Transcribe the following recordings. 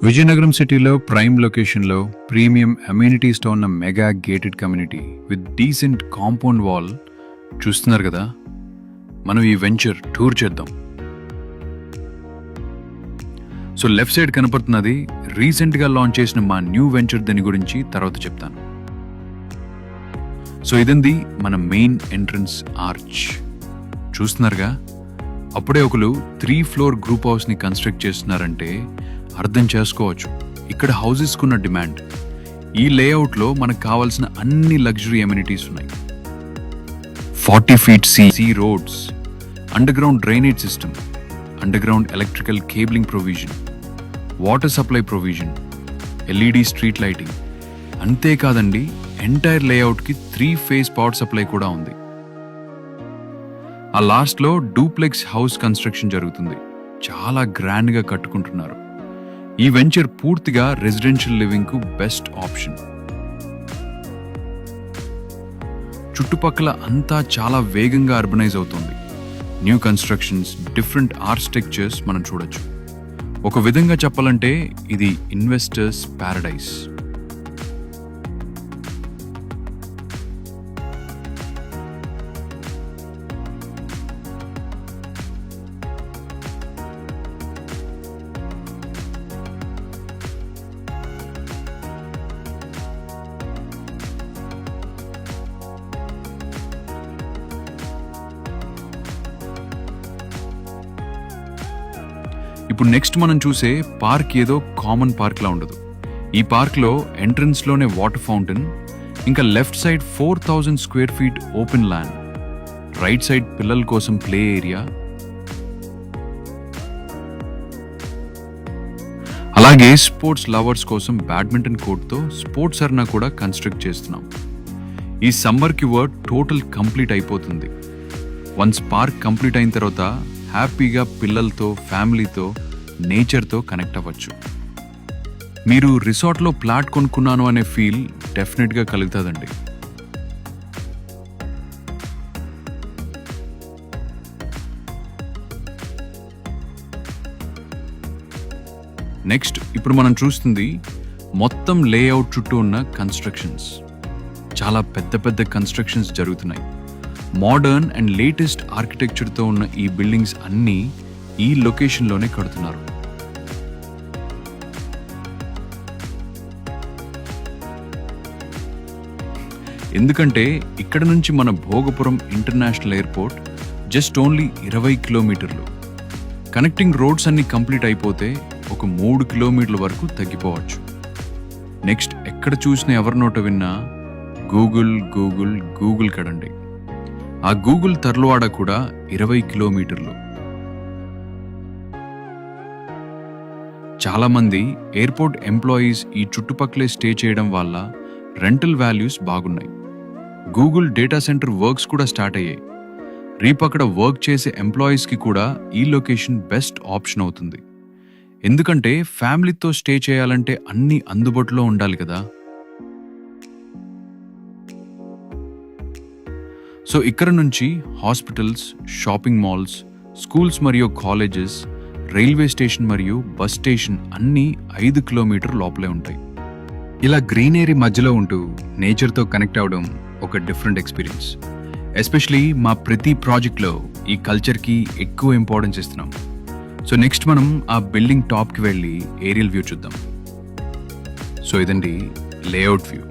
విజయనగరం సిటీలో ప్రైమ్ లొకేషన్లో ప్రీమియం అమ్యూనిటీస్తో ఉన్న mega gated community with decent compound wall చూస్తున్నారు కదా. మనం ఈ వెంచర్ టూర్ చేద్దాం. సో లెఫ్ట్ సైడ్ కనపడుతున్నది రీసెంట్గా లాంచ్ చేసిన మా న్యూ వెంచర్. దాని గురించి తర్వాత చెప్తాను. సో ఇదండి మన మెయిన్ ఎంట్రన్స్ ఆర్చ్. చూస్తున్నారుగా, అప్పుడే ఒకరు 3 ఫ్లోర్ గ్రూప్ హౌస్ని కన్స్ట్రక్ట్ చేస్తున్నారంటే అర్థం చేసుకోవచ్చు ఇక్కడ హౌసెస్కున్న డిమాండ్. ఈ లేఅవుట్లో మనకు కావాల్సిన అన్ని లగ్జరీ అమ్యూనిటీస్ ఉన్నాయి. 40 feet C roads, underground drainage system, underground electrical cabling provision, water supply provision, LED street lighting. అంతేకాదండి, ఎంటైర్ లేఅవుట్కి 3 phase పవర్ సప్లై కూడా ఉంది. ఆ లాస్ట్లో డూప్లెక్స్ హౌస్ కన్స్ట్రక్షన్ జరుగుతుంది. చాలా గ్రాండ్గా కట్టుకుంటున్నారు. ఈ వెంచర్ పూర్తిగా రెసిడెన్షియల్ లివింగ్ కు బెస్ట్ ఆప్షన్. చుట్టుపక్కల అంతా చాలా వేగంగా అర్బనైజ్ అవుతుంది. న్యూ కన్స్ట్రక్షన్స్, డిఫరెంట్ ఆర్కిటెక్చర్స్ మనం చూడొచ్చు. ఒక విధంగా చెప్పాలంటే ఇది ఇన్వెస్టర్స్ ప్యారడైజ్. ఇప్పుడు నెక్స్ట్ మనం చూసే పార్క్ ఏదో కామన్ పార్క్ లా ఉండదు. ఈ పార్క్ లో ఎంట్రన్స్ లోనే వాటర్ ఫౌంటైన్, ఇంకా left side 4000 square feet open land, right side పిల్లల కోసం ప్లే ఏరియా, అలాగే స్పోర్ట్స్ లవర్స్ కోసం బ్యాడ్మింటన్ కోర్ట్తో స్పోర్ట్స్ అర్నా కూడా కన్స్ట్రక్ట్ చేస్తున్నాం. ఈ సమ్మర్కి వర్క్ టోటల్ కంప్లీట్ అయిపోతుంది. వన్స్ పార్క్ కంప్లీట్ అయిన తర్వాత హ్యాపీగా పిల్లలతో, ఫ్యామిలీతో, నేచర్తో కనెక్ట్ అవ్వచ్చు. మీరు రిసార్ట్లో ప్లాట్ కొనుక్కున్నాను అనే ఫీల్ డెఫినెట్గా కలుగుతుందండి. నెక్స్ట్ ఇప్పుడు మనం చూస్తుంది మొత్తం లేఅవుట్ చుట్టూ ఉన్న కన్స్ట్రక్షన్స్. చాలా పెద్ద పెద్ద కన్స్ట్రక్షన్స్ జరుగుతున్నాయి. మోడర్న్ అండ్ లేటెస్ట్ ఆర్కిటెక్చర్తో ఉన్న ఈ బిల్డింగ్స్ అన్నీ ఈ లొకేషన్లోనే కడుతున్నారు. ఎందుకంటే ఇక్కడ నుంచి మన Bhogapuram international airport just only 20 కిలోమీటర్లు. కనెక్టింగ్ రోడ్స్ అన్ని కంప్లీట్ అయిపోతే ఒక 3 కిలోమీటర్ల వరకు తగ్గిపోవచ్చు. నెక్స్ట్ ఎక్కడ చూసినా ఎవరి నోట విన్నా గూగుల్ గూగుల్ గూగుల్ కడండి. ఆ గూగుల్ తర్లువాడ కూడా 20 కిలోమీటర్లు. చాలామంది ఎయిర్పోర్ట్ ఎంప్లాయీస్ ఈ చుట్టుపక్కలే స్టే చేయడం వల్ల రెంటల్ వాల్యూస్ బాగున్నాయి. గూగుల్ డేటా సెంటర్ వర్క్స్ కూడా స్టార్ట్ అయ్యాయి. రేపు అక్కడ వర్క్ చేసే ఎంప్లాయీస్కి కూడా ఈ లొకేషన్ బెస్ట్ ఆప్షన్ అవుతుంది. ఎందుకంటే ఫ్యామిలీతో స్టే చేయాలంటే అన్నీ అందుబాటులో ఉండాలి కదా. సో ఇక్కడ నుంచి హాస్పిటల్స్, షాపింగ్ మాల్స్, స్కూల్స్ మరియు కాలేజెస్, రైల్వే స్టేషన్ మరియు బస్ స్టేషన్ అన్నీ 5 కిలోమీటర్ లోపలే ఉంటాయి. ఇలా గ్రీనరీ మధ్యలో ఉంటూ నేచర్తో కనెక్ట్ అవడం ఒక డిఫరెంట్ ఎక్స్పీరియన్స్. ఎస్పెషలీ మా ప్రతి ప్రాజెక్ట్లో ఈ కల్చర్కి ఎక్కువ ఇంపార్టెన్స్ ఇస్తున్నాం. సో నెక్స్ట్ మనం ఆ బిల్డింగ్ టాప్కి వెళ్ళి ఏరియల్ వ్యూ చూద్దాం. సో ఇదండి లేఅవుట్ వ్యూ.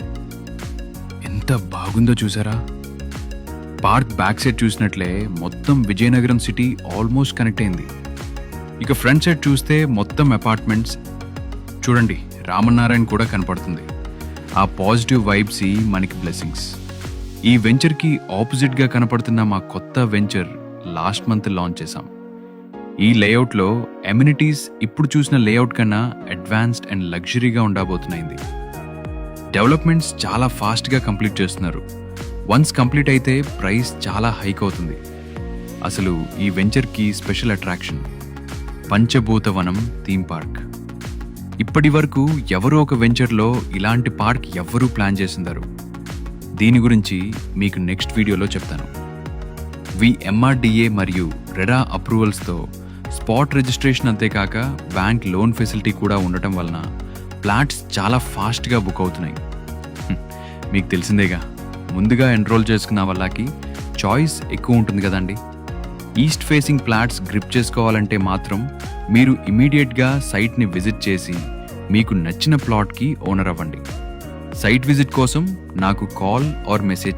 ఎంత బాగుందో చూసారా. పార్క్ బ్యాక్ సైడ్ చూసినట్లే మొత్తం విజయనగరం సిటీ ఆల్మోస్ట్ కనెక్ట్ అయింది. ఇక ఫ్రంట్ సైడ్ చూస్తే మొత్తం అపార్ట్మెంట్స్. చూడండి, రామనారాయణ కూడా కనపడుతుంది. ఆ పాజిటివ్ వైబ్స్ మనకి బ్లెస్సింగ్స్. ఈ వెంచర్కి ఆపోజిట్గా కనపడుతున్న మా కొత్త వెంచర్ లాస్ట్ మంత్ లాంచ్ చేశాం. ఈ లేఅవుట్లో అమ్యూనిటీస్ ఇప్పుడు చూసిన లేఅవుట్ కన్నా అడ్వాన్స్డ్ అండ్ లగ్జరీగా ఉండబోతున్నాయి. డెవలప్మెంట్స్ చాలా ఫాస్ట్గా కంప్లీట్ చేస్తున్నారు. వన్స్ కంప్లీట్ అయితే ప్రైస్ చాలా హైక్ అవుతుంది. అసలు ఈ వెంచర్కి స్పెషల్ అట్రాక్షన్ పంచభూతవనం థీమ్ పార్క్. ఇప్పటి వరకు ఎవరో ఒక వెంచర్లో ఇలాంటి పార్క్ ఎవ్వరూ ప్లాన్ చేసిందారు. దీని గురించి మీకు నెక్స్ట్ వీడియోలో చెప్తాను. MRDA మరియు రెరా అప్రూవల్స్తో స్పాట్ రిజిస్ట్రేషన్ అంతేకాక బ్యాంక్ లోన్ ఫెసిలిటీ కూడా ఉండటం వలన ఫ్లాట్స్ చాలా ఫాస్ట్గా బుక్ అవుతున్నాయి. మీకు తెలిసిందేగా, ముందుగా ఎన్రోల్ చేసుకున్న వాళ్ళకి చాయిస్ ఎక్కువ ఉంటుంది కదండి. ఈస్ట్ ఫేసింగ్ ఫ్లాట్స్ గ్రిప్ చేసుకోవాలంటే మాత్రం మీరు ఇమీడియట్గా సైట్ని విజిట్ చేసి మీకు నచ్చిన ప్లాట్కి ఓనర్ అవ్వండి. సైట్ విజిట్ కోసం నాకు కాల్ ఆర్ మెసేజ్